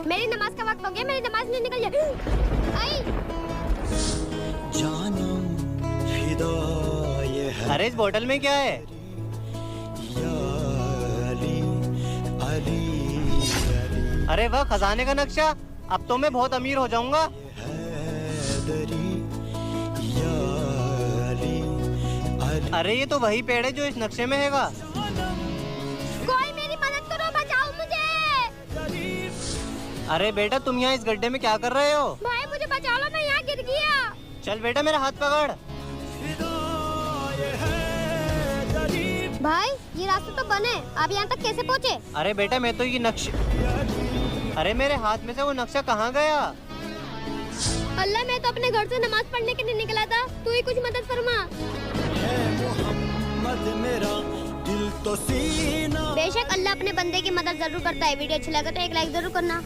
मेरी नमाज का वक्त हो गया, मेरी नमाज नहीं निकल जाए। आई जानम फिदा ये है। अरे इस बोतल में क्या है? या अली अली अली अरे वाह, खजाने का नक्शा। अब तो मैं बहुत अमीर हो जाऊंगा। हैदरी या अली अली। अरे ये तो वही पेड़ है जो इस नक्शे में हैगा। कोई मेरी मदद करो, बचाओ मुझे। अरे बेटा, तुम यहाँ इस गड्ढे में क्या कर रहे हो? भाई मुझे बचा लो, मैं यहाँ गिर गया। चल बेटा, मेरा हाथ पकड़। भाई ये रास्ता तो बंद है, आप यहाँ तक कैसे पहुँचे? अरे बेटा, मैं तो ये नक्शे, अरे मेरे हाथ में से वो नक्शा कहाँ गया? अल्लाह, मैं तो अपने घर से नमाज पढ़ने के लिए निकला था, तू ही कुछ मदद फरमा। है मोहम्मद मेरा दिल तो सीना। बेशक अल्लाह अपने बंदे की मदद जरूर करता है। वीडियो अच्छी लगे तो एक लाइक जरूर करना।